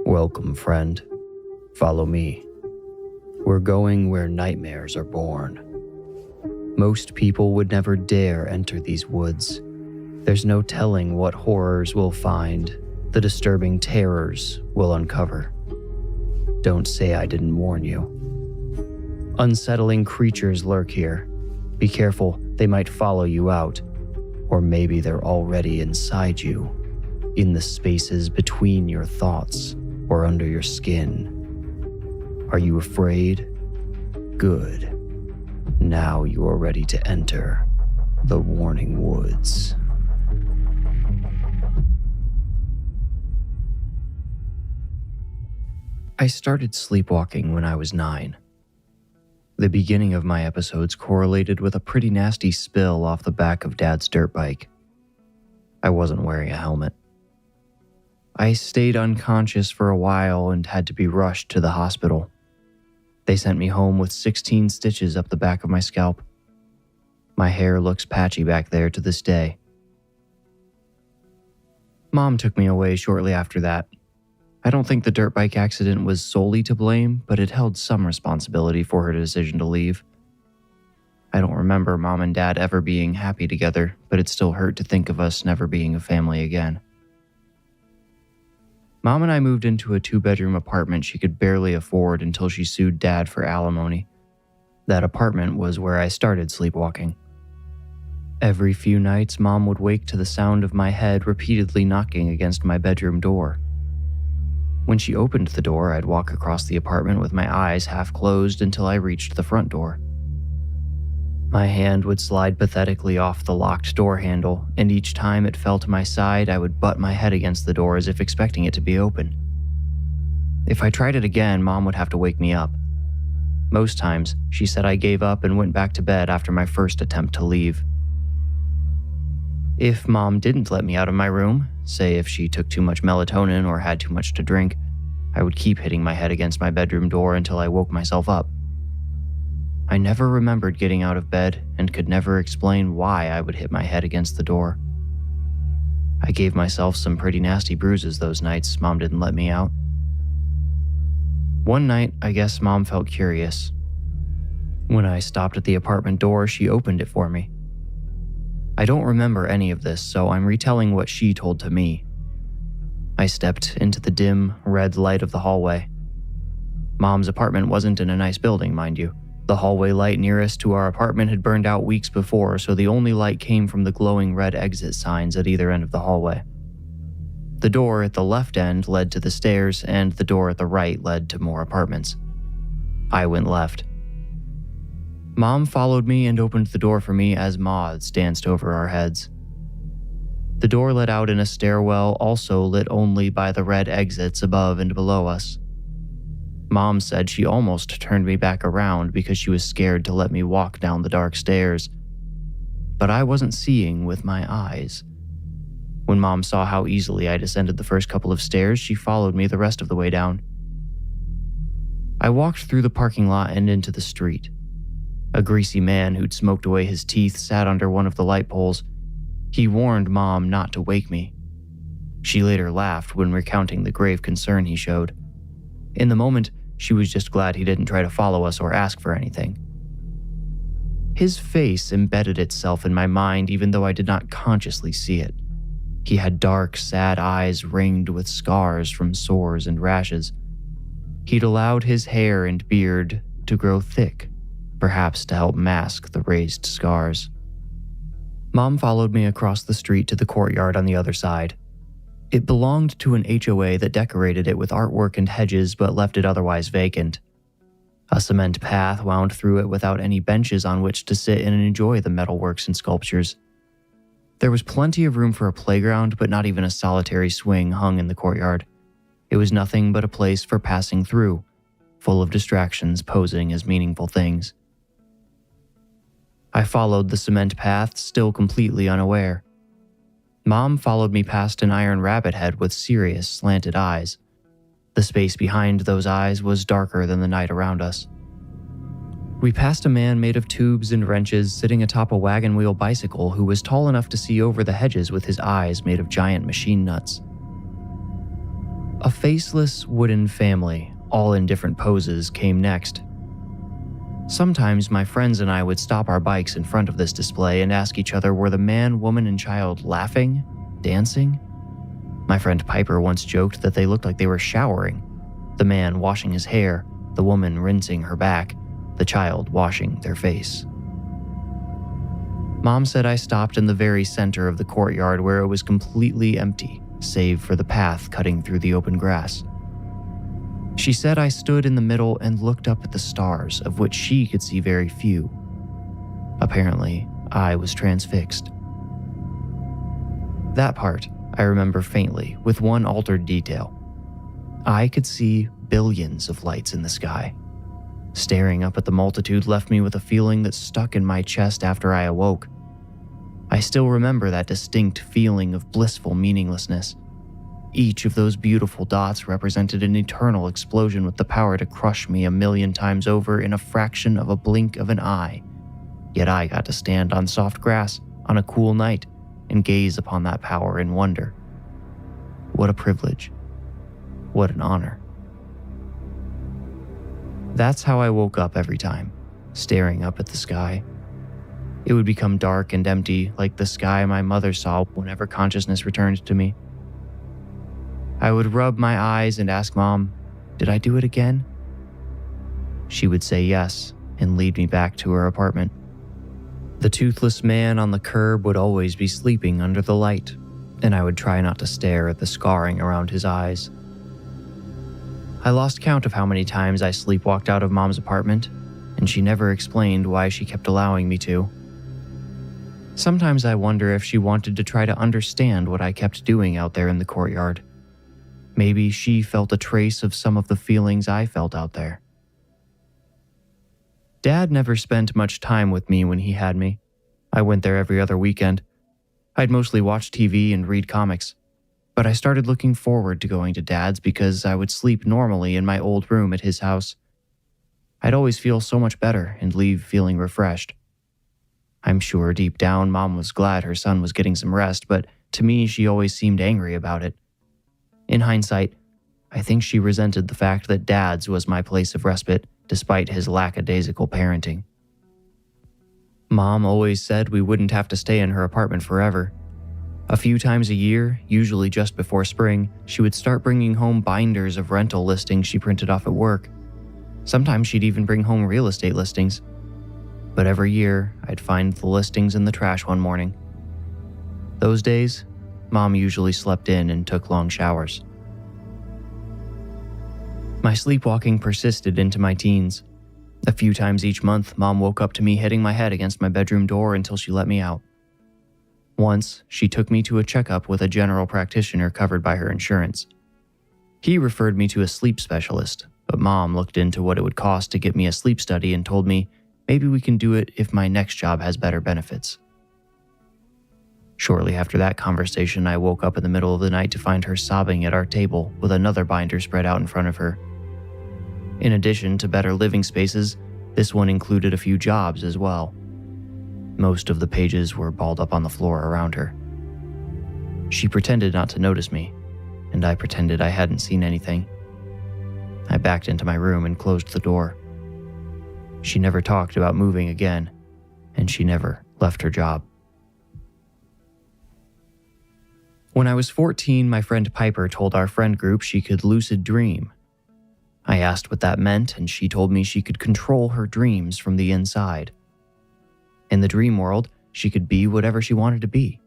Welcome, friend. Follow me. We're going where nightmares are born. Most people would never dare enter these woods. There's no telling what horrors we'll find, the disturbing terrors we'll uncover. Don't say I didn't warn you. Unsettling creatures lurk here. Be careful, they might follow you out. Or maybe they're already inside you, in the spaces between your thoughts or under your skin. Are you afraid? Good. Now you are ready to enter the Warning Woods. I started sleepwalking when I was 9. The beginning of my episodes correlated with a pretty nasty spill off the back of Dad's dirt bike. I wasn't wearing a helmet. I stayed unconscious for a while and had to be rushed to the hospital. They sent me home with 16 stitches up the back of my scalp. My hair looks patchy back there to this day. Mom took me away shortly after that. I don't think the dirt bike accident was solely to blame, but it held some responsibility for her decision to leave. I don't remember Mom and Dad ever being happy together, but it still hurt to think of us never being a family again. Mom and I moved into a 2-bedroom apartment she could barely afford until she sued Dad for alimony. That apartment was where I started sleepwalking. Every few nights, Mom would wake to the sound of my head repeatedly knocking against my bedroom door. When she opened the door, I'd walk across the apartment with my eyes half closed until I reached the front door. My hand would slide pathetically off the locked door handle, and each time it fell to my side, I would butt my head against the door as if expecting it to be open. If I tried it again, Mom would have to wake me up. Most times, she said I gave up and went back to bed after my first attempt to leave. If Mom didn't let me out of my room, say if she took too much melatonin or had too much to drink, I would keep hitting my head against my bedroom door until I woke myself up. I never remembered getting out of bed and could never explain why I would hit my head against the door. I gave myself some pretty nasty bruises those nights Mom didn't let me out. One night, I guess Mom felt curious. When I stopped at the apartment door, she opened it for me. I don't remember any of this, so I'm retelling what she told to me. I stepped into the dim, red light of the hallway. Mom's apartment wasn't in a nice building, mind you. The hallway light nearest to our apartment had burned out weeks before, so the only light came from the glowing red exit signs at either end of the hallway. The door at the left end led to the stairs, and the door at the right led to more apartments. I went left. Mom followed me and opened the door for me as moths danced over our heads. The door led out in a stairwell also lit only by the red exits above and below us. Mom said she almost turned me back around because she was scared to let me walk down the dark stairs. But I wasn't seeing with my eyes. When Mom saw how easily I descended the first couple of stairs, she followed me the rest of the way down. I walked through the parking lot and into the street. A greasy man who'd smoked away his teeth sat under one of the light poles. He warned Mom not to wake me. She later laughed when recounting the grave concern he showed. In the moment, she was just glad he didn't try to follow us or ask for anything. His face embedded itself in my mind even though I did not consciously see it. He had dark, sad eyes ringed with scars from sores and rashes. He'd allowed his hair and beard to grow thick, perhaps to help mask the raised scars. Mom followed me across the street to the courtyard on the other side. It belonged to an HOA that decorated it with artwork and hedges but left it otherwise vacant. A cement path wound through it without any benches on which to sit and enjoy the metalworks and sculptures. There was plenty of room for a playground, but not even a solitary swing hung in the courtyard. It was nothing but a place for passing through, full of distractions posing as meaningful things. I followed the cement path, still completely unaware. Mom followed me past an iron rabbit head with serious, slanted eyes. The space behind those eyes was darker than the night around us. We passed a man made of tubes and wrenches sitting atop a wagon wheel bicycle who was tall enough to see over the hedges with his eyes made of giant machine nuts. A faceless wooden family, all in different poses, came next. Sometimes my friends and I would stop our bikes in front of this display and ask each other were the man, woman, and child laughing, dancing? My friend Piper once joked that they looked like they were showering, the man washing his hair, the woman rinsing her back, the child washing their face. Mom said I stopped in the very center of the courtyard where it was completely empty, save for the path cutting through the open grass. She said I stood in the middle and looked up at the stars, of which she could see very few. Apparently, I was transfixed. That part I remember faintly, with one altered detail. I could see billions of lights in the sky. Staring up at the multitude left me with a feeling that stuck in my chest after I awoke. I still remember that distinct feeling of blissful meaninglessness. Each of those beautiful dots represented an eternal explosion with the power to crush me 1,000,000 times over in a fraction of a blink of an eye. Yet I got to stand on soft grass on a cool night and gaze upon that power in wonder. What a privilege. What an honor. That's how I woke up every time, staring up at the sky. It would become dark and empty, like the sky my mother saw whenever consciousness returned to me. I would rub my eyes and ask Mom, "Did I do it again?" She would say yes and lead me back to her apartment. The toothless man on the curb would always be sleeping under the light, and I would try not to stare at the scarring around his eyes. I lost count of how many times I sleepwalked out of Mom's apartment, and she never explained why she kept allowing me to. Sometimes I wonder if she wanted to try to understand what I kept doing out there in the courtyard. Maybe she felt a trace of some of the feelings I felt out there. Dad never spent much time with me when he had me. I went there every other weekend. I'd mostly watch TV and read comics. But I started looking forward to going to Dad's because I would sleep normally in my old room at his house. I'd always feel so much better and leave feeling refreshed. I'm sure deep down Mom was glad her son was getting some rest, but to me she always seemed angry about it. In hindsight, I think she resented the fact that Dad's was my place of respite, despite his lackadaisical parenting. Mom always said we wouldn't have to stay in her apartment forever. A few times a year, usually just before spring, she would start bringing home binders of rental listings she printed off at work. Sometimes she'd even bring home real estate listings. But every year, I'd find the listings in the trash one morning. Those days, Mom usually slept in and took long showers. My sleepwalking persisted into my teens. A few times each month, Mom woke up to me hitting my head against my bedroom door until she let me out. Once, she took me to a checkup with a general practitioner covered by her insurance. He referred me to a sleep specialist, but Mom looked into what it would cost to get me a sleep study and told me maybe we can do it if my next job has better benefits. Shortly after that conversation, I woke up in the middle of the night to find her sobbing at our table with another binder spread out in front of her. In addition to better living spaces, this one included a few jobs as well. Most of the pages were balled up on the floor around her. She pretended not to notice me, and I pretended I hadn't seen anything. I backed into my room and closed the door. She never talked about moving again, and she never left her job. When I was 14, my friend Piper told our friend group she could lucid dream. I asked what that meant, and she told me she could control her dreams from the inside. In the dream world, she could be whatever she wanted to be.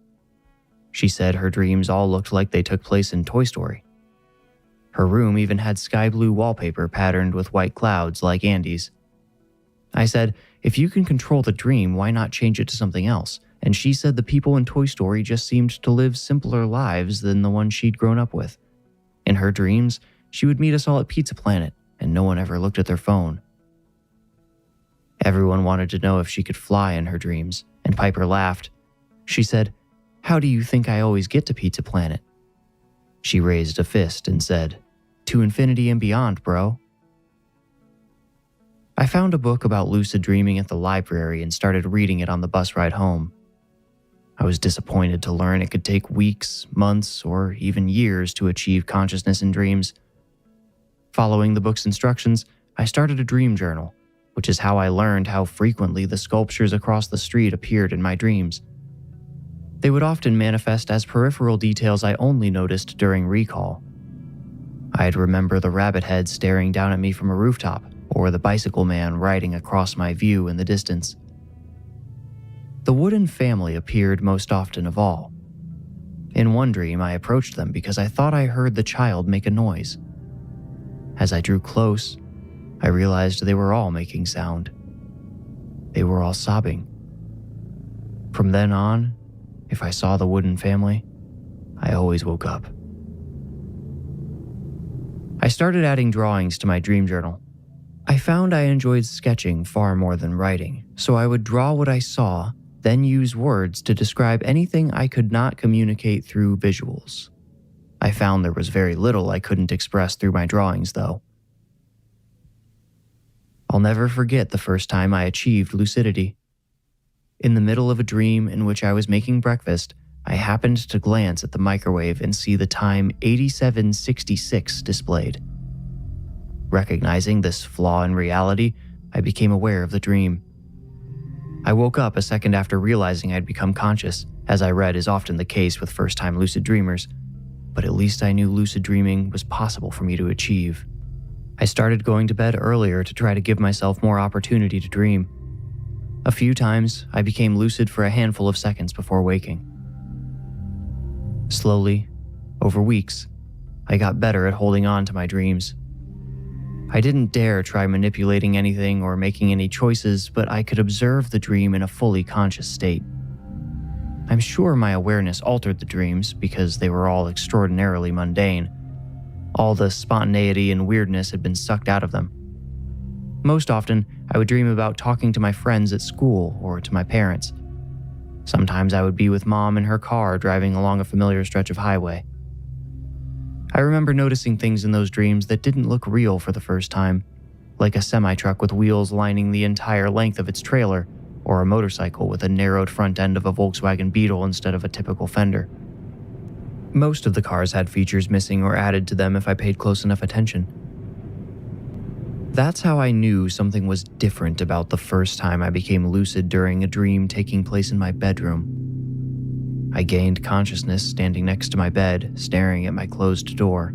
She said her dreams all looked like they took place in Toy Story. Her room even had sky blue wallpaper patterned with white clouds like Andy's. I said, if you can control the dream, why not change it to something else? And she said the people in Toy Story just seemed to live simpler lives than the ones she'd grown up with. In her dreams, she would meet us all at Pizza Planet, and no one ever looked at their phone. Everyone wanted to know if she could fly in her dreams, and Piper laughed. She said, "How do you think I always get to Pizza Planet?" She raised a fist and said, "To infinity and beyond, bro." I found a book about lucid dreaming at the library and started reading it on the bus ride home. I was disappointed to learn it could take weeks, months, or even years to achieve consciousness in dreams. Following the book's instructions, I started a dream journal, which is how I learned how frequently the sculptures across the street appeared in my dreams. They would often manifest as peripheral details I only noticed during recall. I'd remember the rabbit head staring down at me from a rooftop, or the bicycle man riding across my view in the distance. The wooden family appeared most often of all. In one dream, I approached them because I thought I heard the child make a noise. As I drew close, I realized they were all making sound. They were all sobbing. From then on, if I saw the wooden family, I always woke up. I started adding drawings to my dream journal. I found I enjoyed sketching far more than writing, so I would draw what I saw, then use words to describe anything I could not communicate through visuals. I found there was very little I couldn't express through my drawings, though. I'll never forget the first time I achieved lucidity. In the middle of a dream in which I was making breakfast, I happened to glance at the microwave and see the time 87:66 displayed. Recognizing this flaw in reality, I became aware of the dream. I woke up a second after realizing I'd become conscious, as I read is often the case with first-time lucid dreamers, but at least I knew lucid dreaming was possible for me to achieve. I started going to bed earlier to try to give myself more opportunity to dream. A few times, I became lucid for a handful of seconds before waking. Slowly, over weeks, I got better at holding on to my dreams. I didn't dare try manipulating anything or making any choices, but I could observe the dream in a fully conscious state. I'm sure my awareness altered the dreams because they were all extraordinarily mundane. All the spontaneity and weirdness had been sucked out of them. Most often, I would dream about talking to my friends at school or to my parents. Sometimes I would be with Mom in her car driving along a familiar stretch of highway. I remember noticing things in those dreams that didn't look real for the first time, like a semi-truck with wheels lining the entire length of its trailer, or a motorcycle with a narrowed front end of a Volkswagen Beetle instead of a typical fender. Most of the cars had features missing or added to them if I paid close enough attention. That's how I knew something was different about the first time I became lucid during a dream taking place in my bedroom. I gained consciousness standing next to my bed, staring at my closed door.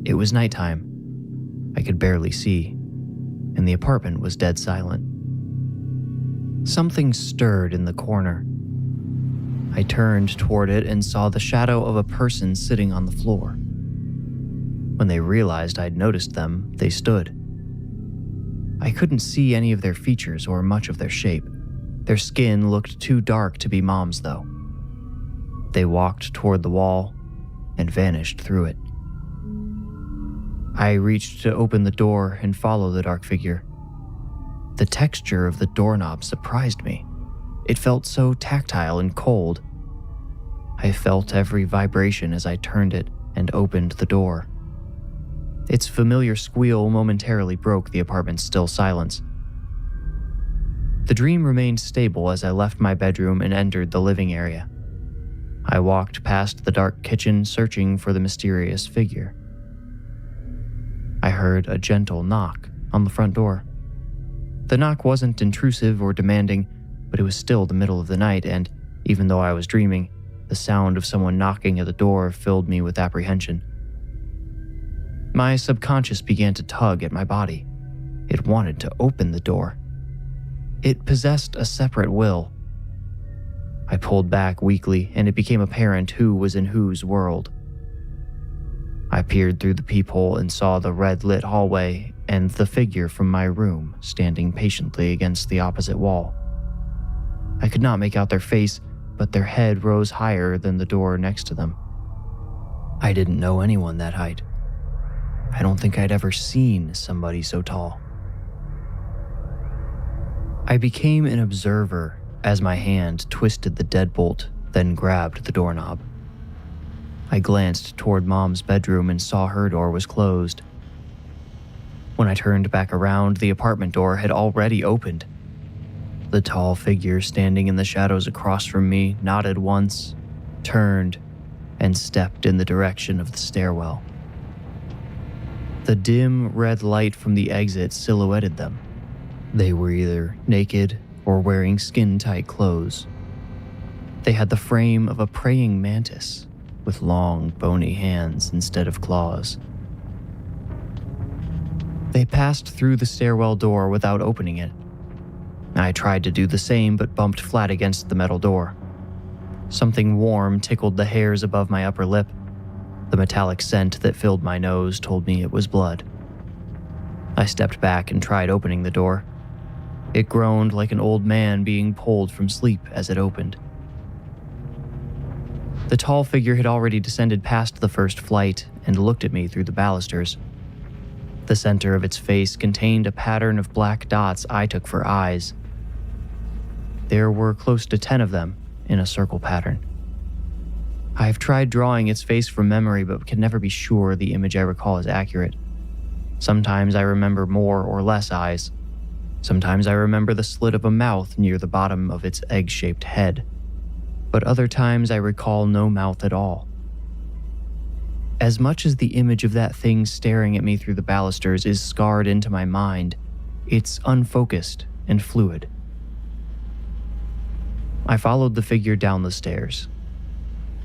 It was nighttime. I could barely see, and the apartment was dead silent. Something stirred in the corner. I turned toward it and saw the shadow of a person sitting on the floor. When they realized I'd noticed them, they stood. I couldn't see any of their features or much of their shape. Their skin looked too dark to be Mom's, though. They walked toward the wall and vanished through it. I reached to open the door and follow the dark figure. The texture of the doorknob surprised me. It felt so tactile and cold. I felt every vibration as I turned it and opened the door. Its familiar squeal momentarily broke the apartment's still silence. The dream remained stable as I left my bedroom and entered the living area. I walked past the dark kitchen, searching for the mysterious figure. I heard a gentle knock on the front door. The knock wasn't intrusive or demanding, but it was still the middle of the night, and even though I was dreaming, the sound of someone knocking at the door filled me with apprehension. My subconscious began to tug at my body. It wanted to open the door. It possessed a separate will. I pulled back weakly, and it became apparent who was in whose world. I peered through the peephole and saw the red-lit hallway and the figure from my room standing patiently against the opposite wall. I could not make out their face, but their head rose higher than the door next to them. I didn't know anyone that height. I don't think I'd ever seen somebody so tall. I became an observer as my hand twisted the deadbolt, then grabbed the doorknob. I glanced toward Mom's bedroom and saw her door was closed. When I turned back around, the apartment door had already opened. The tall figure standing in the shadows across from me nodded once, turned, and stepped in the direction of the stairwell. The dim red light from the exit silhouetted them. They were either naked or wearing skin-tight clothes. They had the frame of a praying mantis with long, bony hands instead of claws. They passed through the stairwell door without opening it. I tried to do the same but bumped flat against the metal door. Something warm tickled the hairs above my upper lip. The metallic scent that filled my nose told me it was blood. I stepped back and tried opening the door. It groaned like an old man being pulled from sleep as it opened. The tall figure had already descended past the first flight and looked at me through the balusters. The center of its face contained a pattern of black dots I took for eyes. There were close to 10 of them in a circle pattern. I've tried drawing its face from memory but can never be sure the image I recall is accurate. Sometimes I remember more or less eyes. Sometimes I remember the slit of a mouth near the bottom of its egg-shaped head. But other times I recall no mouth at all. As much as the image of that thing staring at me through the balusters is scarred into my mind, it's unfocused and fluid. I followed the figure down the stairs.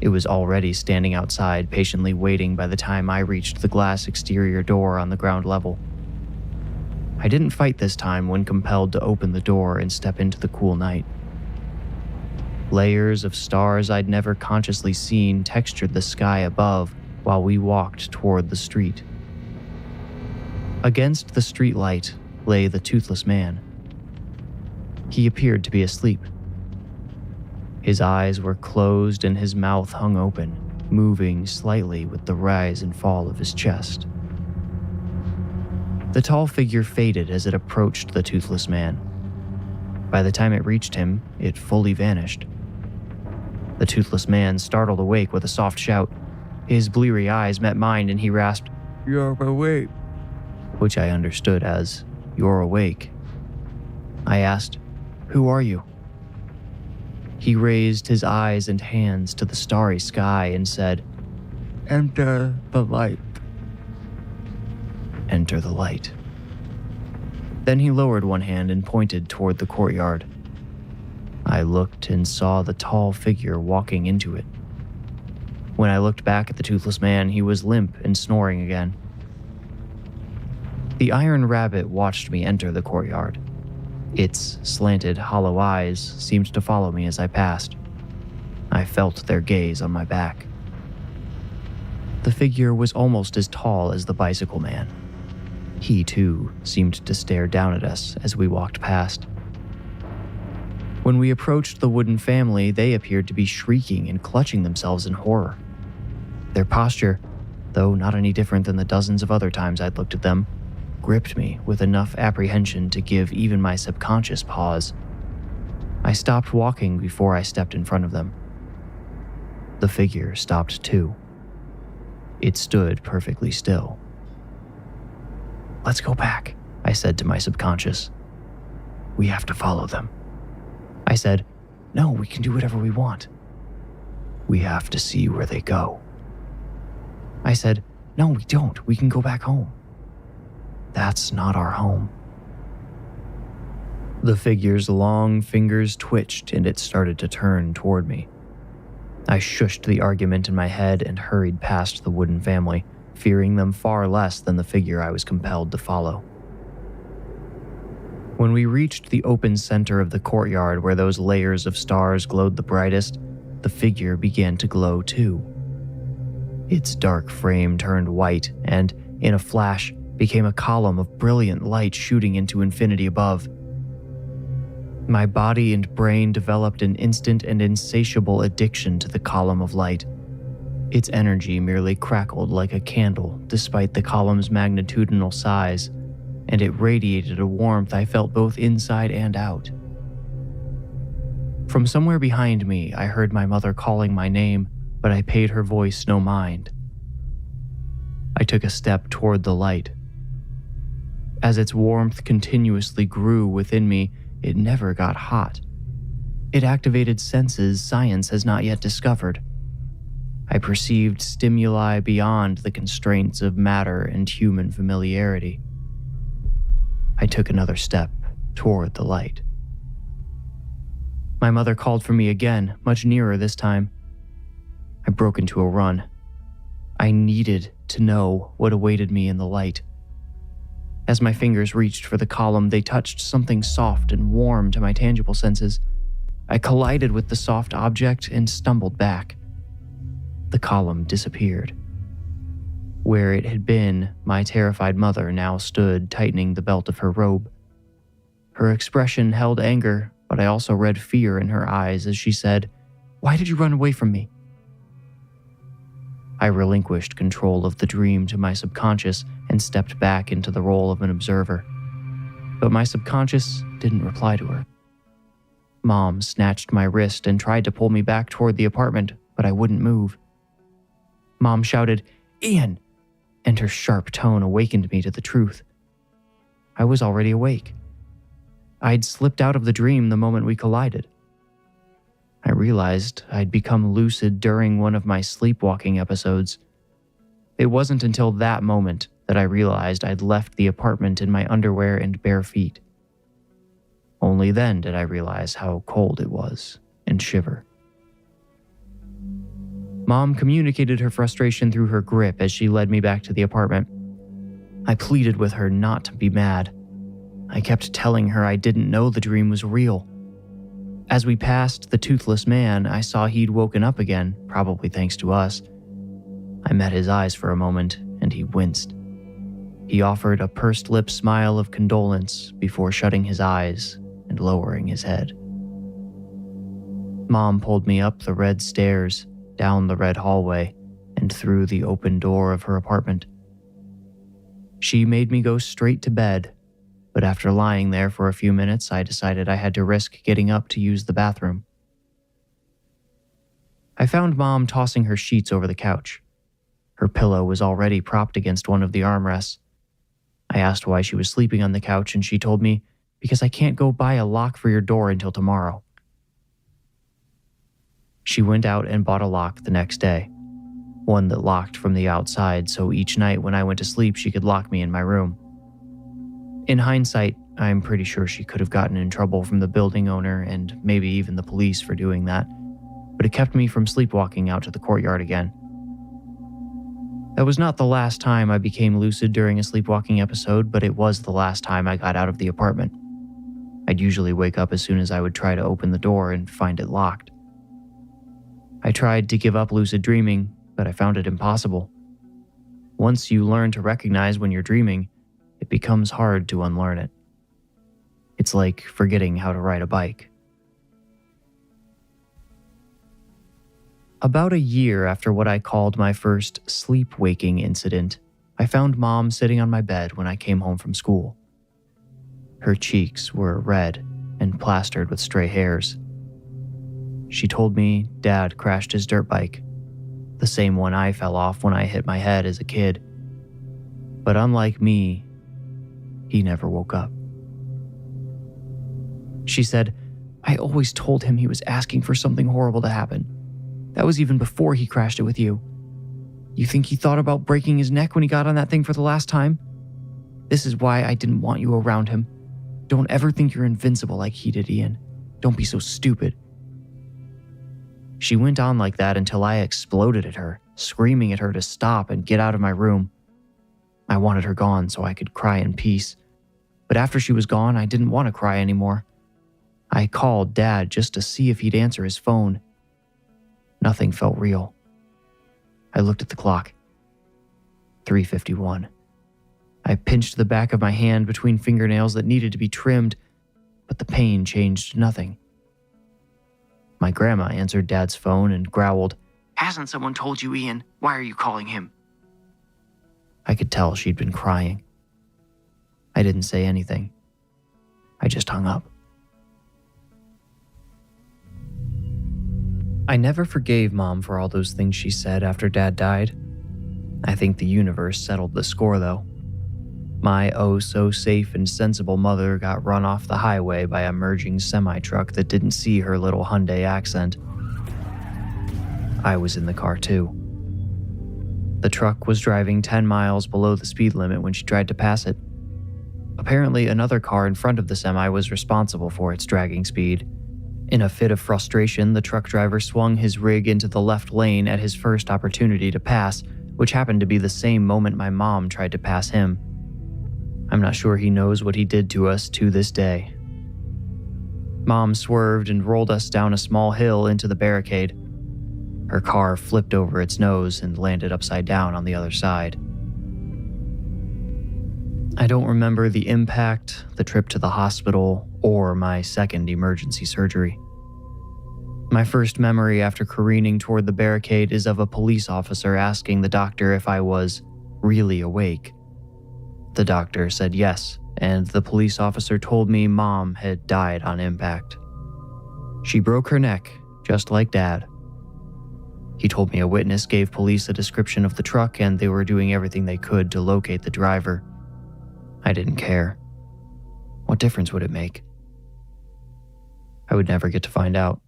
It was already standing outside, patiently waiting by the time I reached the glass exterior door on the ground level. I didn't fight this time when compelled to open the door and step into the cool night. Layers of stars I'd never consciously seen textured the sky above while we walked toward the street. Against the streetlight lay the toothless man. He appeared to be asleep. His eyes were closed and his mouth hung open, moving slightly with the rise and fall of his chest. The tall figure faded as it approached the toothless man. By the time it reached him, it fully vanished. The toothless man startled awake with a soft shout. His bleary eyes met mine and he rasped, "You're awake," which I understood as, "You're awake." I asked, "Who are you?" He raised his eyes and hands to the starry sky and said, "Enter the light." Enter the light. Then he lowered one hand and pointed toward the courtyard. I looked and saw the tall figure walking into it. When I looked back at the toothless man, he was limp and snoring again. The iron rabbit watched me enter the courtyard. Its slanted, hollow eyes seemed to follow me as I passed. I felt their gaze on my back. The figure was almost as tall as the bicycle man. He, too, seemed to stare down at us as we walked past. When we approached the wooden family, they appeared to be shrieking and clutching themselves in horror. Their posture, though not any different than the dozens of other times I'd looked at them, gripped me with enough apprehension to give even my subconscious pause. I stopped walking before I stepped in front of them. The figure stopped too. It stood perfectly still. "Let's go back," I said to my subconscious. "We have to follow them." I said, "No, we can do whatever we want." "We have to see where they go." I said, "No, we don't. We can go back home." "That's not our home." The figure's long fingers twitched and it started to turn toward me. I shushed the argument in my head and hurried past the wooden family, fearing them far less than the figure I was compelled to follow. When we reached the open center of the courtyard where those layers of stars glowed the brightest, the figure began to glow too. Its dark frame turned white and, in a flash, became a column of brilliant light shooting into infinity above. My body and brain developed an instant and insatiable addiction to the column of light. Its energy merely crackled like a candle despite the column's magnitudinal size, and it radiated a warmth I felt both inside and out. From somewhere behind me, I heard my mother calling my name, but I paid her voice no mind. I took a step toward the light. As its warmth continuously grew within me, it never got hot. It activated senses science has not yet discovered. I perceived stimuli beyond the constraints of matter and human familiarity. I took another step toward the light. My mother called for me again, much nearer this time. I broke into a run. I needed to know what awaited me in the light. As my fingers reached for the column, they touched something soft and warm to my tangible senses. I collided with the soft object and stumbled back. The column disappeared. Where it had been, my terrified mother now stood, tightening the belt of her robe. Her expression held anger, but I also read fear in her eyes as she said, "Why did you run away from me?" I relinquished control of the dream to my subconscious and stepped back into the role of an observer. But my subconscious didn't reply to her. Mom snatched my wrist and tried to pull me back toward the apartment, but I wouldn't move. Mom shouted, "Ian!" and her sharp tone awakened me to the truth. I was already awake. I'd slipped out of the dream the moment we collided. I realized I'd become lucid during one of my sleepwalking episodes. It wasn't until that moment that I realized I'd left the apartment in my underwear and bare feet. Only then did I realize how cold it was and shiver. Mom communicated her frustration through her grip as she led me back to the apartment. I pleaded with her not to be mad. I kept telling her I didn't know the dream was real. As we passed the toothless man, I saw he'd woken up again, probably thanks to us. I met his eyes for a moment, and he winced. He offered a pursed-lip smile of condolence before shutting his eyes and lowering his head. Mom pulled me up the red stairs, down the red hallway, and through the open door of her apartment. She made me go straight to bed, but after lying there for a few minutes, I decided I had to risk getting up to use the bathroom. I found Mom tossing her sheets over the couch. Her pillow was already propped against one of the armrests. I asked why she was sleeping on the couch, and she told me, "Because I can't go buy a lock for your door until tomorrow." She went out and bought a lock the next day, one that locked from the outside, so each night when I went to sleep, she could lock me in my room. In hindsight, I'm pretty sure she could have gotten in trouble from the building owner and maybe even the police for doing that, but it kept me from sleepwalking out to the courtyard again. That was not the last time I became lucid during a sleepwalking episode, but it was the last time I got out of the apartment. I'd usually wake up as soon as I would try to open the door and find it locked. I tried to give up lucid dreaming, but I found it impossible. Once you learn to recognize when you're dreaming, it becomes hard to unlearn it. It's like forgetting how to ride a bike. About a year after what I called my first sleepwaking incident, I found Mom sitting on my bed when I came home from school. Her cheeks were red and plastered with stray hairs. She told me Dad crashed his dirt bike, the same one I fell off when I hit my head as a kid. But unlike me, he never woke up. She said, "I always told him he was asking for something horrible to happen. That was even before he crashed it with you. You think he thought about breaking his neck when he got on that thing for the last time? This is why I didn't want you around him. Don't ever think you're invincible like he did, Ian. Don't be so stupid." She went on like that until I exploded at her, screaming at her to stop and get out of my room. I wanted her gone so I could cry in peace. But after she was gone, I didn't want to cry anymore. I called Dad just to see if he'd answer his phone. Nothing felt real. I looked at the clock. 3:51. I pinched the back of my hand between fingernails that needed to be trimmed, but the pain changed nothing. My grandma answered Dad's phone and growled, "Hasn't someone told you, Ian? Why are you calling him?" I could tell she'd been crying. I didn't say anything. I just hung up. I never forgave Mom for all those things she said after Dad died. I think the universe settled the score, though. My oh-so-safe and sensible mother got run off the highway by a merging semi-truck that didn't see her little Hyundai accent. I was in the car too. The truck was driving 10 miles below the speed limit when she tried to pass it. Apparently, another car in front of the semi was responsible for its dragging speed. In a fit of frustration, the truck driver swung his rig into the left lane at his first opportunity to pass, which happened to be the same moment my mom tried to pass him. I'm not sure he knows what he did to us to this day. Mom swerved and rolled us down a small hill into the barricade. Her car flipped over its nose and landed upside down on the other side. I don't remember the impact, the trip to the hospital, or my second emergency surgery. My first memory after careening toward the barricade is of a police officer asking the doctor if I was really awake. The doctor said yes, and the police officer told me Mom had died on impact. She broke her neck, just like Dad. He told me a witness gave police a description of the truck and they were doing everything they could to locate the driver. I didn't care. What difference would it make? I would never get to find out.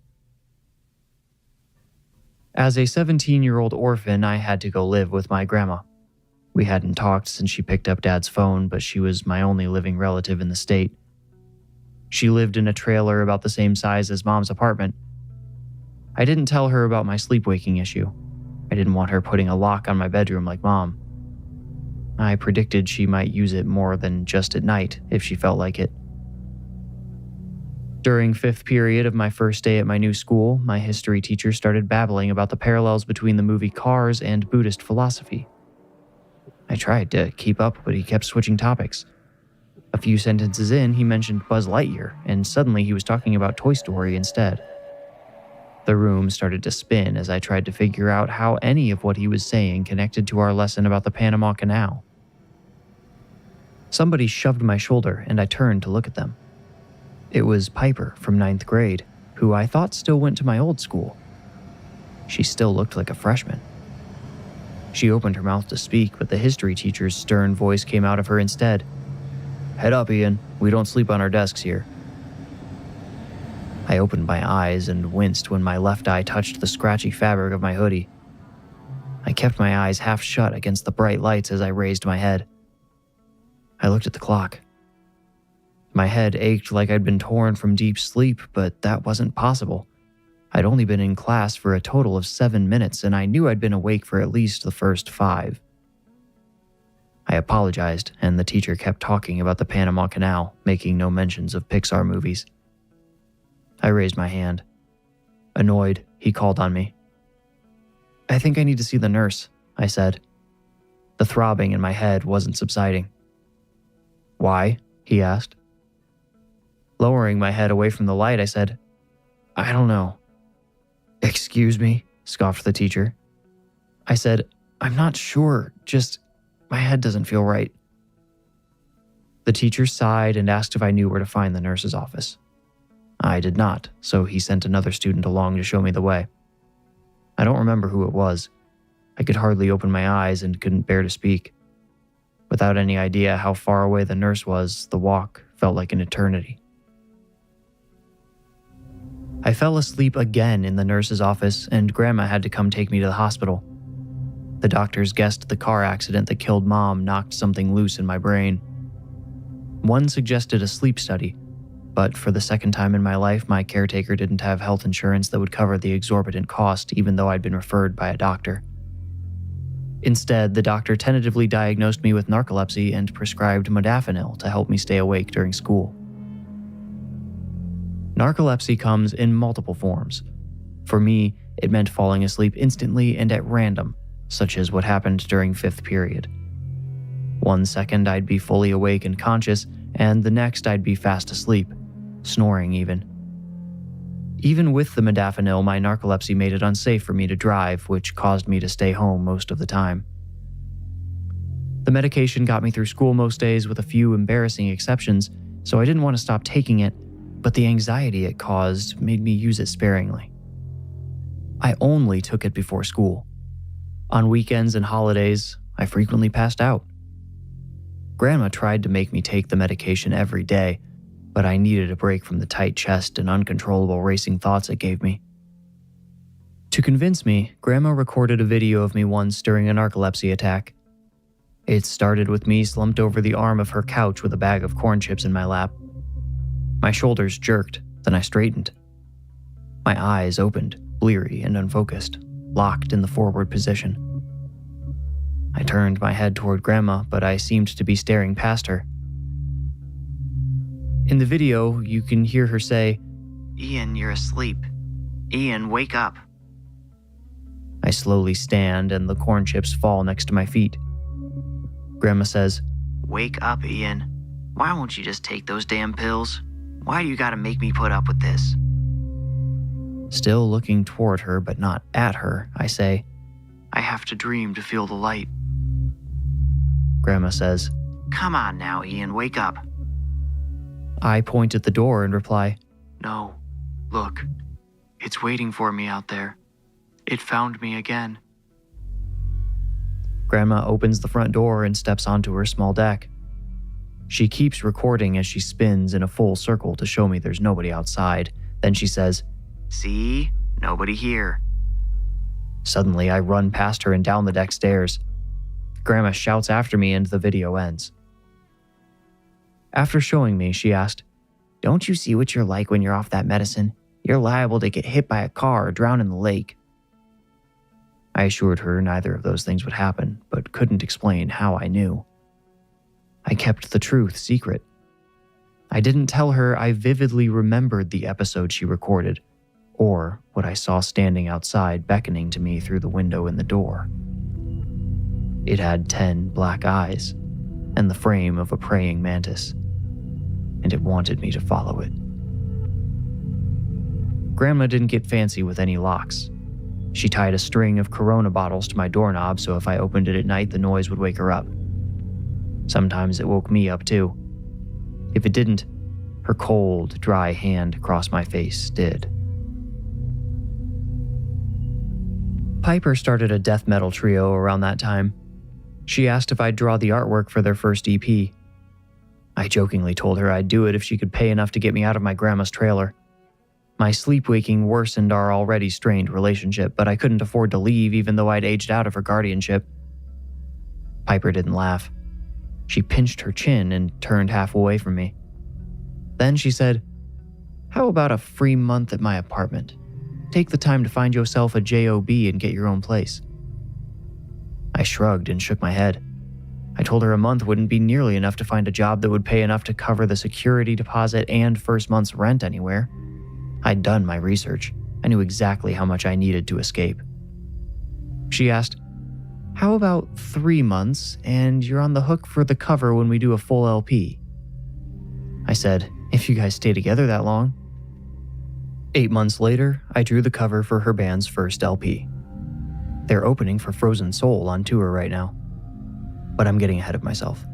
As a 17-year-old orphan, I had to go live with my grandma. We hadn't talked since she picked up Dad's phone, but she was my only living relative in the state. She lived in a trailer about the same size as Mom's apartment. I didn't tell her about my sleepwalking issue. I didn't want her putting a lock on my bedroom like Mom. I predicted she might use it more than just at night if she felt like it. During fifth period of my first day at my new school, my history teacher started babbling about the parallels between the movie Cars and Buddhist philosophy. I tried to keep up, but he kept switching topics. A few sentences in, he mentioned Buzz Lightyear, and suddenly he was talking about Toy Story instead. The room started to spin as I tried to figure out how any of what he was saying connected to our lesson about the Panama Canal. Somebody shoved my shoulder, and I turned to look at them. It was Piper from 9th grade, who I thought still went to my old school. She still looked like a freshman. She opened her mouth to speak, but the history teacher's stern voice came out of her instead. "Head up, Ian. We don't sleep on our desks here." I opened my eyes and winced when my left eye touched the scratchy fabric of my hoodie. I kept my eyes half shut against the bright lights as I raised my head. I looked at the clock. My head ached like I'd been torn from deep sleep, but that wasn't possible. I'd only been in class for a total of 7 minutes, and I knew I'd been awake for at least the first 5. I apologized, and the teacher kept talking about the Panama Canal, making no mentions of Pixar movies. I raised my hand. Annoyed, he called on me. "I think I need to see the nurse," I said. The throbbing in my head wasn't subsiding. "Why?" he asked. Lowering my head away from the light, I said, "I don't know." "Excuse me?" scoffed the teacher. I said, "I'm not sure, just my head doesn't feel right." The teacher sighed and asked if I knew where to find the nurse's office. I did not, so he sent another student along to show me the way. I don't remember who it was. I could hardly open my eyes and couldn't bear to speak. Without any idea how far away the nurse was, the walk felt like an eternity. I fell asleep again in the nurse's office, and Grandma had to come take me to the hospital. The doctors guessed the car accident that killed Mom knocked something loose in my brain. One suggested a sleep study, but for the second time in my life, my caretaker didn't have health insurance that would cover the exorbitant cost, even though I'd been referred by a doctor. Instead, the doctor tentatively diagnosed me with narcolepsy and prescribed modafinil to help me stay awake during school. Narcolepsy comes in multiple forms. For me, it meant falling asleep instantly and at random, such as what happened during fifth period. 1 second I'd be fully awake and conscious, and the next I'd be fast asleep, snoring even. Even with the modafinil, my narcolepsy made it unsafe for me to drive, which caused me to stay home most of the time. The medication got me through school most days with a few embarrassing exceptions, so I didn't want to stop taking it, but the anxiety it caused made me use it sparingly. I only took it before school. On weekends and holidays, I frequently passed out. Grandma tried to make me take the medication every day, but I needed a break from the tight chest and uncontrollable racing thoughts it gave me. To convince me, Grandma recorded a video of me once during a narcolepsy attack. It started with me slumped over the arm of her couch with a bag of corn chips in my lap. My shoulders jerked, then I straightened. My eyes opened, bleary and unfocused, locked in the forward position. I turned my head toward Grandma, but I seemed to be staring past her. In the video, you can hear her say, "Ian, you're asleep. Ian, wake up." I slowly stand and the corn chips fall next to my feet. Grandma says, "Wake up, Ian. Why won't you just take those damn pills? Why do you gotta make me put up with this?" Still looking toward her but not at her, I say, "I have to dream to feel the light." Grandma says, "Come on now, Ian, wake up." I point at the door and reply, "No, look, it's waiting for me out there. It found me again." Grandma opens the front door and steps onto her small deck. She keeps recording as she spins in a full circle to show me there's nobody outside. Then she says, "See? Nobody here." Suddenly, I run past her and down the deck stairs. Grandma shouts after me and the video ends. After showing me, she asked, "Don't you see what you're like when you're off that medicine? You're liable to get hit by a car or drown in the lake." I assured her neither of those things would happen, but couldn't explain how I knew. I kept the truth secret. I didn't tell her I vividly remembered the episode she recorded, or what I saw standing outside beckoning to me through the window in the door. It had 10 black eyes and the frame of a praying mantis, and it wanted me to follow it. Grandma didn't get fancy with any locks. She tied a string of Corona bottles to my doorknob so if I opened it at night, the noise would wake her up. Sometimes it woke me up too. If it didn't, her cold, dry hand across my face did. Piper started a death metal trio around that time. She asked if I'd draw the artwork for their first EP. I jokingly told her I'd do it if she could pay enough to get me out of my grandma's trailer. My sleepwaking worsened our already strained relationship, but I couldn't afford to leave even though I'd aged out of her guardianship. Piper didn't laugh. She pinched her chin and turned half away from me. Then she said, "How about a free month at my apartment? Take the time to find yourself a job and get your own place." I shrugged and shook my head. I told her a month wouldn't be nearly enough to find a job that would pay enough to cover the security deposit and first month's rent anywhere. I'd done my research. I knew exactly how much I needed to escape. She asked, "How about 3 months and you're on the hook for the cover when we do a full LP?" I said, "If you guys stay together that long." 8 months later, I drew the cover for her band's first LP. They're opening for Frozen Soul on tour right now. But I'm getting ahead of myself.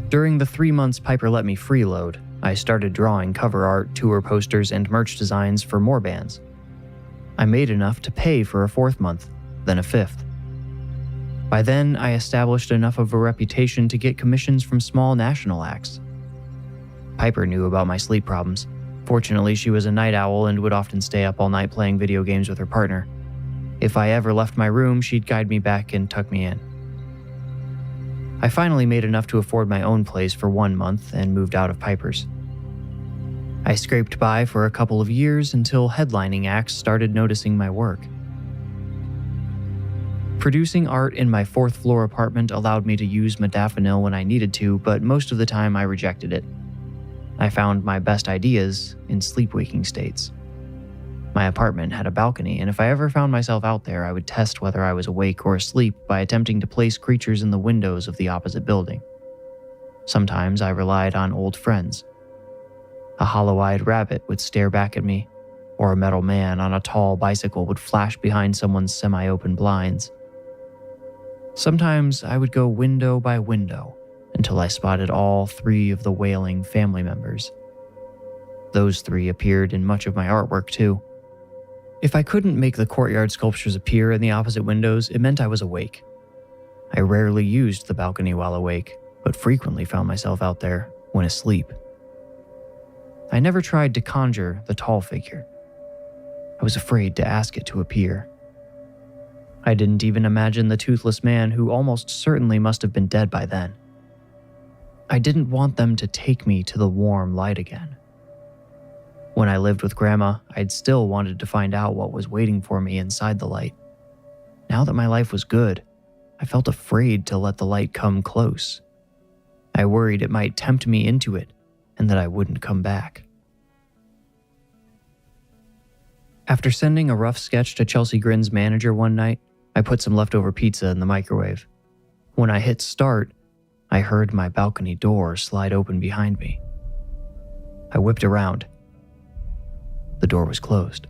During the 3 months Piper let me freeload, I started drawing cover art, tour posters, and merch designs for more bands. I made enough to pay for a 4th month, then a 5th. By then, I established enough of a reputation to get commissions from small national acts. Piper knew about my sleep problems. Fortunately, she was a night owl and would often stay up all night playing video games with her partner. If I ever left my room, she'd guide me back and tuck me in. I finally made enough to afford my own place for 1 month and moved out of Piper's. I scraped by for a couple of years until headlining acts started noticing my work. Producing art in my 4th floor apartment allowed me to use modafinil when I needed to, but most of the time I rejected it. I found my best ideas in sleepwaking states. My apartment had a balcony, and if I ever found myself out there, I would test whether I was awake or asleep by attempting to place creatures in the windows of the opposite building. Sometimes I relied on old friends. A hollow-eyed rabbit would stare back at me, or a metal man on a tall bicycle would flash behind someone's semi-open blinds. Sometimes I would go window by window until I spotted all 3 of the wailing family members. Those 3 appeared in much of my artwork too. If I couldn't make the courtyard sculptures appear in the opposite windows, it meant I was awake. I rarely used the balcony while awake, but frequently found myself out there when asleep. I never tried to conjure the tall figure. I was afraid to ask it to appear. I didn't even imagine the toothless man who almost certainly must have been dead by then. I didn't want them to take me to the warm light again. When I lived with Grandma, I'd still wanted to find out what was waiting for me inside the light. Now that my life was good, I felt afraid to let the light come close. I worried it might tempt me into it and that I wouldn't come back. After sending a rough sketch to Chelsea Grin's manager one night, I put some leftover pizza in the microwave. When I hit start, I heard my balcony door slide open behind me. I whipped around. The door was closed.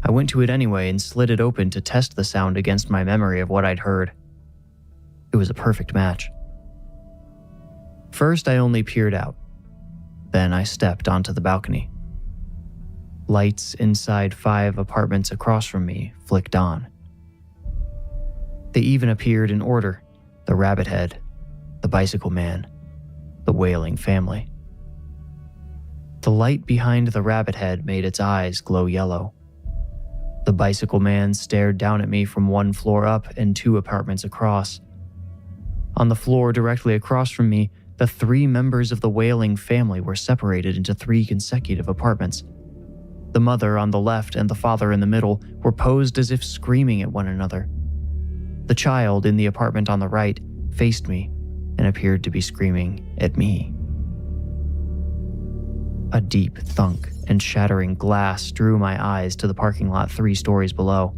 I went to it anyway and slid it open to test the sound against my memory of what I'd heard. It was a perfect match. First, I only peered out. Then I stepped onto the balcony. Lights inside 5 apartments across from me flicked on. They even appeared in order: the rabbit head, the bicycle man, the wailing family. The light behind the rabbit head made its eyes glow yellow. The bicycle man stared down at me from 1 floor up and 2 apartments across. On the floor directly across from me, the 3 members of the wailing family were separated into 3 consecutive apartments. The mother on the left and the father in the middle were posed as if screaming at one another. The child in the apartment on the right faced me and appeared to be screaming at me. A deep thunk and shattering glass drew my eyes to the parking lot 3 stories below.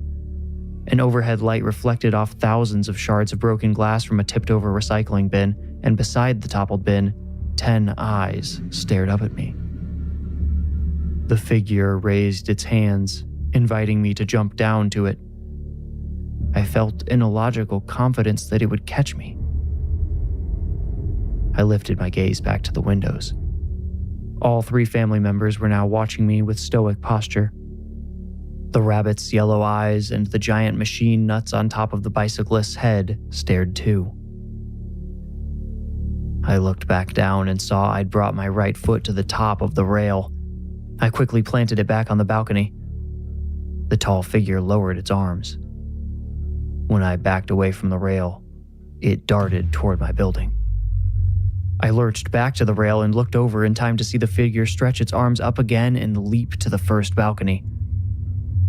An overhead light reflected off thousands of shards of broken glass from a tipped-over recycling bin, and beside the toppled bin, 10 eyes stared up at me. The figure raised its hands, inviting me to jump down to it. I felt an illogical confidence that it would catch me. I lifted my gaze back to the windows. All 3 family members were now watching me with stoic posture. The rabbit's yellow eyes and the giant machine nuts on top of the bicyclist's head stared too. I looked back down and saw I'd brought my right foot to the top of the rail. I quickly planted it back on the balcony. The tall figure lowered its arms. When I backed away from the rail, it darted toward my building. I lurched back to the rail and looked over in time to see the figure stretch its arms up again and leap to the first balcony.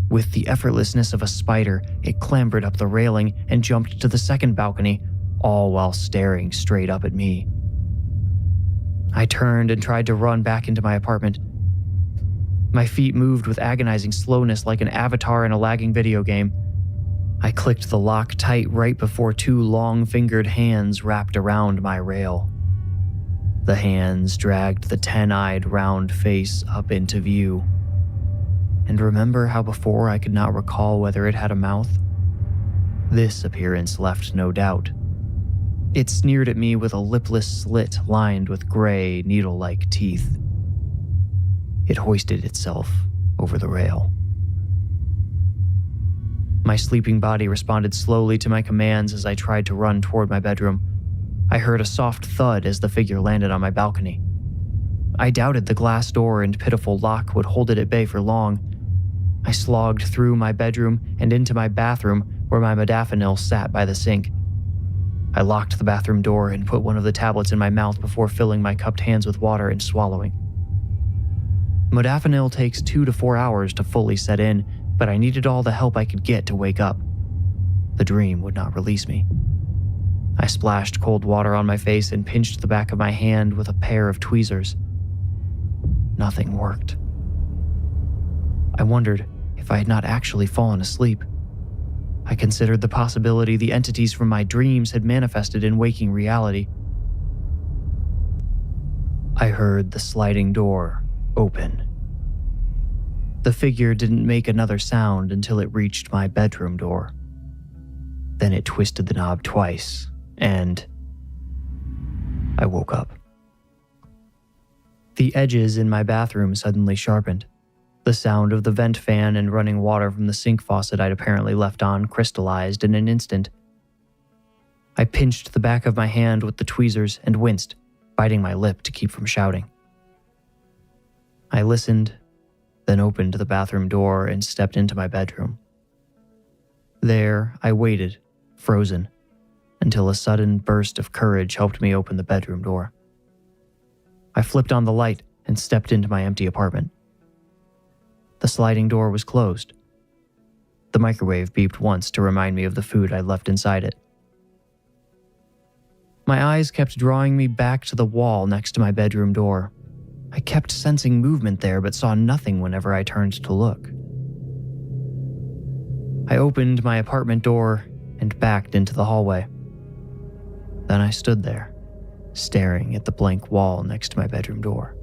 With the effortlessness of a spider, it clambered up the railing and jumped to the second balcony, all while staring straight up at me. I turned and tried to run back into my apartment. My feet moved with agonizing slowness like an avatar in a lagging video game. I clicked the lock tight right before 2 long-fingered hands wrapped around my rail. The hands dragged the 10-eyed round face up into view. And remember how before I could not recall whether it had a mouth? This appearance left no doubt. It sneered at me with a lipless slit lined with gray, needle-like teeth. It hoisted itself over the rail. My sleeping body responded slowly to my commands as I tried to run toward my bedroom. I heard a soft thud as the figure landed on my balcony. I doubted the glass door and pitiful lock would hold it at bay for long. I slogged through my bedroom and into my bathroom where my modafinil sat by the sink. I locked the bathroom door and put one of the tablets in my mouth before filling my cupped hands with water and swallowing. Modafinil takes 2 to 4 hours to fully set in, but I needed all the help I could get to wake up. The dream would not release me. I splashed cold water on my face and pinched the back of my hand with a pair of tweezers. Nothing worked. I wondered if I had not actually fallen asleep. I considered the possibility the entities from my dreams had manifested in waking reality. I heard the sliding door open. The figure didn't make another sound until it reached my bedroom door. Then it twisted the knob twice, and I woke up. The edges in my bathroom suddenly sharpened. The sound of the vent fan and running water from the sink faucet I'd apparently left on crystallized in an instant. I pinched the back of my hand with the tweezers and winced, biting my lip to keep from shouting. I listened, then opened the bathroom door and stepped into my bedroom. There, I waited, frozen, until a sudden burst of courage helped me open the bedroom door. I flipped on the light and stepped into my empty apartment. The sliding door was closed. The microwave beeped once to remind me of the food I'd left inside it. My eyes kept drawing me back to the wall next to my bedroom door. I kept sensing movement there but saw nothing whenever I turned to look. I opened my apartment door and backed into the hallway. Then I stood there, staring at the blank wall next to my bedroom door.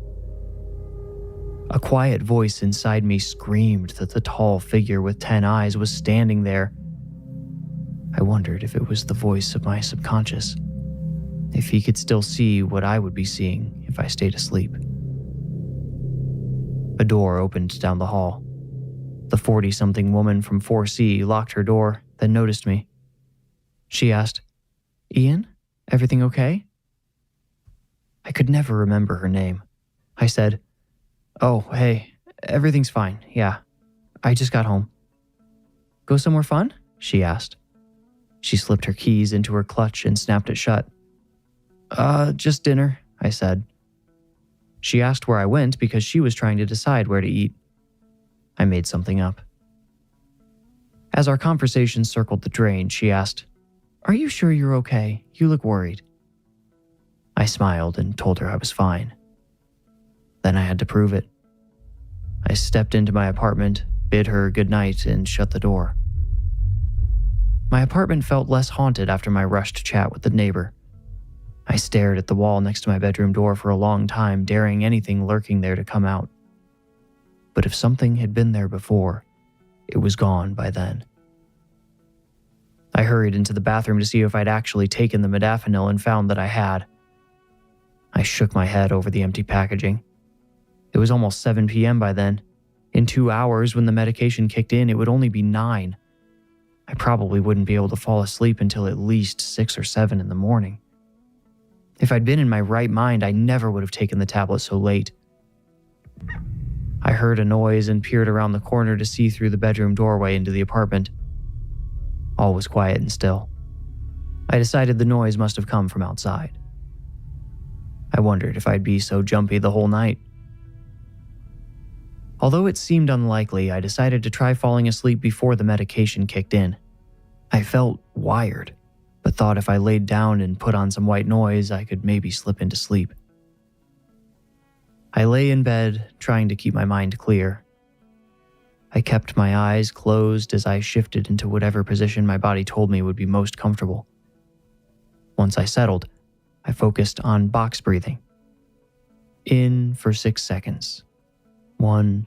A quiet voice inside me screamed that the tall figure with 10 eyes was standing there. I wondered if it was the voice of my subconscious, if he could still see what I would be seeing if I stayed asleep. A door opened down the hall. The 40-something woman from 4C locked her door, then noticed me. She asked, "Ian, everything okay?" I could never remember her name. I said, "Oh, hey, everything's fine, yeah. I just got home." "Go somewhere fun?" she asked. She slipped her keys into her clutch and snapped it shut. Just dinner," I said. She asked where I went because she was trying to decide where to eat. I made something up. As our conversation circled the drain, she asked, "Are you sure you're okay? You look worried." I smiled and told her I was fine. Then I had to prove it. I stepped into my apartment, bid her goodnight, and shut the door. My apartment felt less haunted after my rushed chat with the neighbor. I stared at the wall next to my bedroom door for a long time, daring anything lurking there to come out. But if something had been there before, it was gone by then. I hurried into the bathroom to see if I'd actually taken the modafinil and found that I had. I shook my head over the empty packaging. It was almost 7 p.m. by then. In 2 hours, when the medication kicked in, it would only be 9. I probably wouldn't be able to fall asleep until at least 6 or 7 in the morning. If I'd been in my right mind, I never would have taken the tablet so late. I heard a noise and peered around the corner to see through the bedroom doorway into the apartment. All was quiet and still. I decided the noise must have come from outside. I wondered if I'd be so jumpy the whole night. Although it seemed unlikely, I decided to try falling asleep before the medication kicked in. I felt wired, but thought if I laid down and put on some white noise, I could maybe slip into sleep. I lay in bed, trying to keep my mind clear. I kept my eyes closed as I shifted into whatever position my body told me would be most comfortable. Once I settled, I focused on box breathing. In for 6 seconds. 1,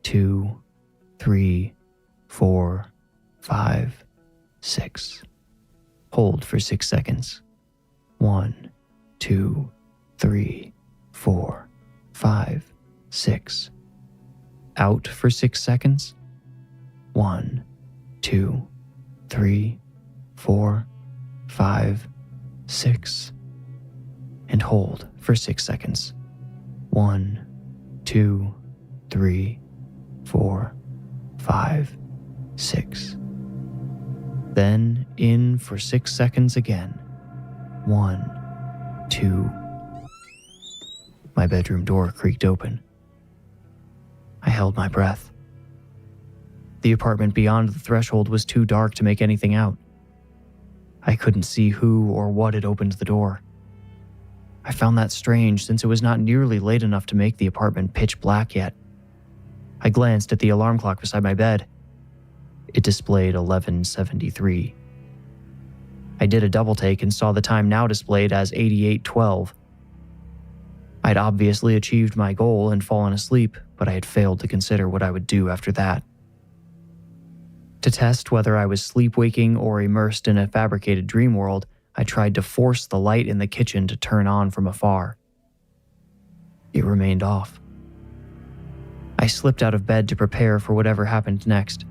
2, 3, 4, 5, 6. Hold for 6 seconds. 1, 2, 3, 4, 5, 6. Out for 6 seconds. 1, 2, 3, 4, 5, 6. And hold for 6 seconds. 1, 2, 3, 4, 5, 6. Then in for 6 seconds again. 1, 2. My bedroom door creaked open. I held my breath. The apartment beyond the threshold was too dark to make anything out. I couldn't see who or what had opened the door. I found that strange since it was not nearly late enough to make the apartment pitch black yet. I glanced at the alarm clock beside my bed. It displayed 11:73. I did a double take and saw the time now displayed as 88:12. I'd obviously achieved my goal and fallen asleep, but I had failed to consider what I would do after that. To test whether I was sleepwaking or immersed in a fabricated dream world, I tried to force the light in the kitchen to turn on from afar. It remained off. I slipped out of bed to prepare for whatever happened next.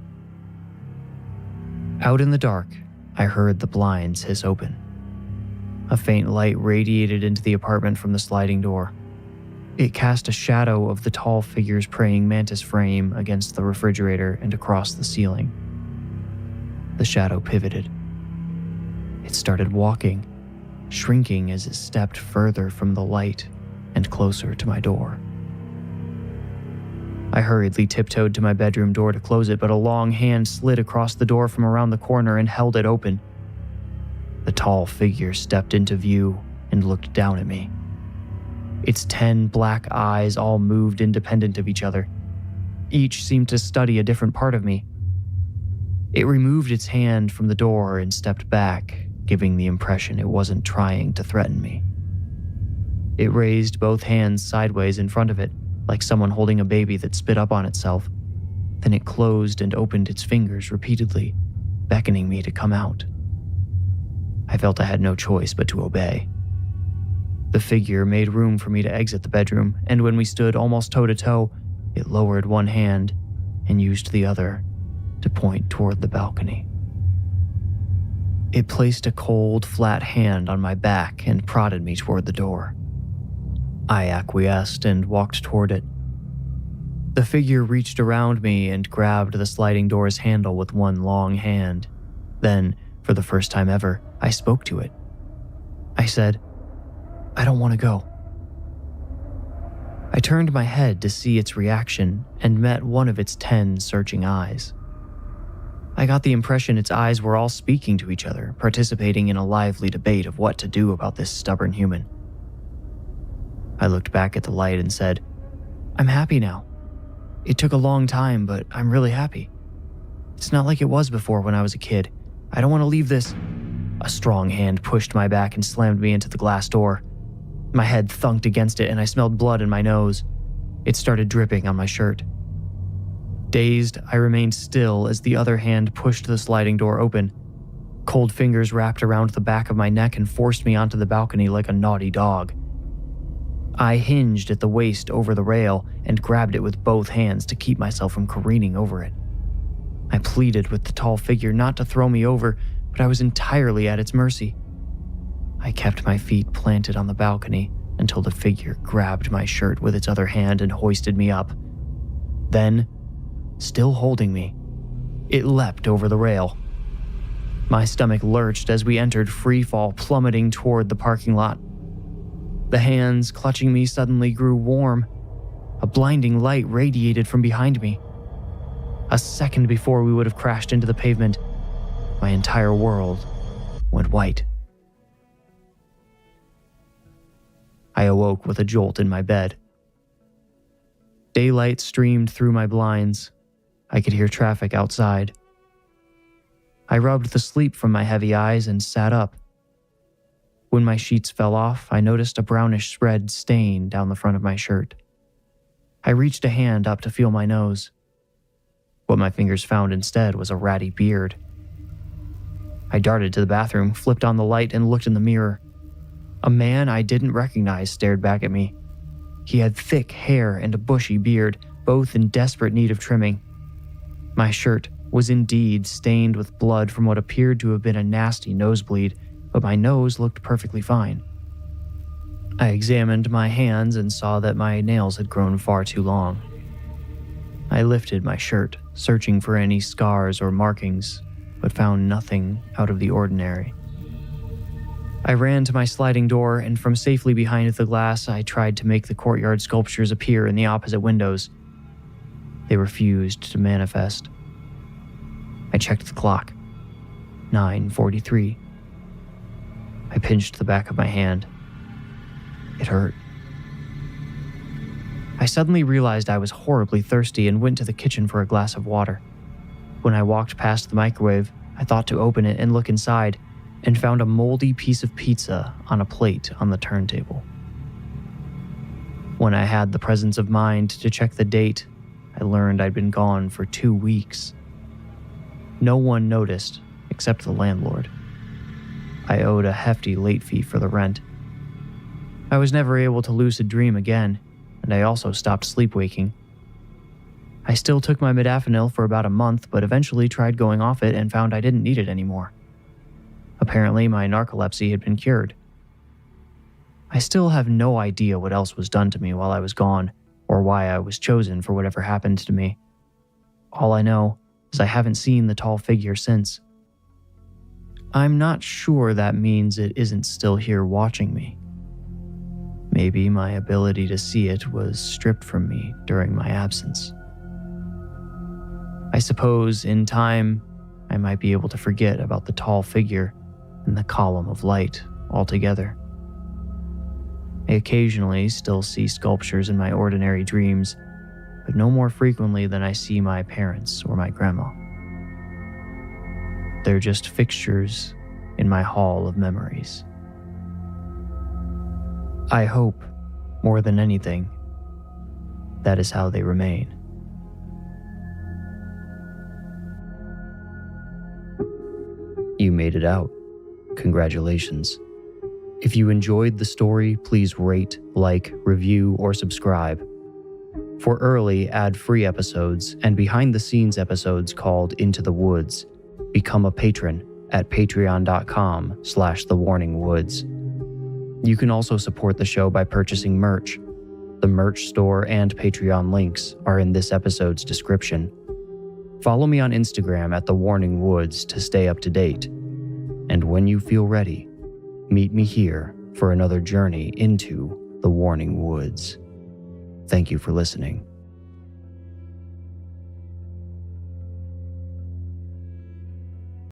Out in the dark, I heard the blinds hiss open. A faint light radiated into the apartment from the sliding door. It cast a shadow of the tall figure's praying mantis frame against the refrigerator and across the ceiling. The shadow pivoted. It started walking, shrinking as it stepped further from the light and closer to my door. I hurriedly tiptoed to my bedroom door to close it, but a long hand slid across the door from around the corner and held it open. The tall figure stepped into view and looked down at me. Its 10 black eyes all moved independent of each other. Each seemed to study a different part of me. It removed its hand from the door and stepped back, giving the impression it wasn't trying to threaten me. It raised both hands sideways in front of it, like someone holding a baby that spit up on itself. Then it closed and opened its fingers repeatedly, beckoning me to come out. I felt I had no choice but to obey. The figure made room for me to exit the bedroom, and when we stood almost toe-to-toe, it lowered one hand and used the other to point toward the balcony. It placed a cold, flat hand on my back and prodded me toward the door. I acquiesced and walked toward it. The figure reached around me and grabbed the sliding door's handle with one long hand. Then, for the first time ever, I spoke to it. I said, "I don't want to go." I turned my head to see its reaction and met one of its 10 searching eyes. I got the impression its eyes were all speaking to each other, participating in a lively debate of what to do about this stubborn human. I looked back at the light and said, "I'm happy now. It took a long time, but I'm really happy. It's not like it was before when I was a kid. I don't want to leave this." A strong hand pushed my back and slammed me into the glass door. My head thunked against it and I smelled blood in my nose. It started dripping on my shirt. Dazed, I remained still as the other hand pushed the sliding door open. Cold fingers wrapped around the back of my neck and forced me onto the balcony like a naughty dog. I hinged at the waist over the rail and grabbed it with both hands to keep myself from careening over it. I pleaded with the tall figure not to throw me over, but I was entirely at its mercy. I kept my feet planted on the balcony until the figure grabbed my shirt with its other hand and hoisted me up. Then, still holding me, it leapt over the rail. My stomach lurched as we entered free fall, plummeting toward the parking lot. The hands clutching me suddenly grew warm. A blinding light radiated from behind me. A second before we would have crashed into the pavement, my entire world went white. I awoke with a jolt in my bed. Daylight streamed through my blinds. I could hear traffic outside. I rubbed the sleep from my heavy eyes and sat up. When my sheets fell off, I noticed a brownish red stain down the front of my shirt. I reached a hand up to feel my nose. What my fingers found instead was a ratty beard. I darted to the bathroom, flipped on the light, and looked in the mirror. A man I didn't recognize stared back at me. He had thick hair and a bushy beard, both in desperate need of trimming. My shirt was indeed stained with blood from what appeared to have been a nasty nosebleed, but my nose looked perfectly fine. I examined my hands and saw that my nails had grown far too long. I lifted my shirt, searching for any scars or markings, but found nothing out of the ordinary. I ran to my sliding door, and from safely behind the glass, I tried to make the courtyard sculptures appear in the opposite windows. They refused to manifest. I checked the clock. 9:43. I pinched the back of my hand. It hurt. I suddenly realized I was horribly thirsty and went to the kitchen for a glass of water. When I walked past the microwave, I thought to open it and look inside, and found a moldy piece of pizza on a plate on the turntable. When I had the presence of mind to check the date, I learned I'd been gone for 2 weeks. No one noticed except the landlord. I owed a hefty late fee for the rent. I was never able to lucid dream again, and I also stopped sleepwaking. I still took my modafinil for about a month, but eventually tried going off it and found I didn't need it anymore. Apparently, my narcolepsy had been cured. I still have no idea what else was done to me while I was gone, or why I was chosen for whatever happened to me. All I know is I haven't seen the tall figure since. I'm not sure that means it isn't still here watching me. Maybe my ability to see it was stripped from me during my absence. I suppose in time, I might be able to forget about the tall figure and the column of light altogether. I occasionally still see sculptures in my ordinary dreams, but no more frequently than I see my parents or my grandma. They're just fixtures in my hall of memories. I hope, more than anything, that is how they remain. You made it out. Congratulations. If you enjoyed the story, please rate, like, review, or subscribe. For early, ad-free episodes and behind-the-scenes episodes called Into the Woods, become a patron at patreon.com/thewarningwoods. You can also support the show by purchasing merch. The merch store and Patreon links are in this episode's description. Follow me on Instagram at The Warning Woods to stay up to date. And when you feel ready, meet me here for another journey into the Warning Woods. Thank you for listening.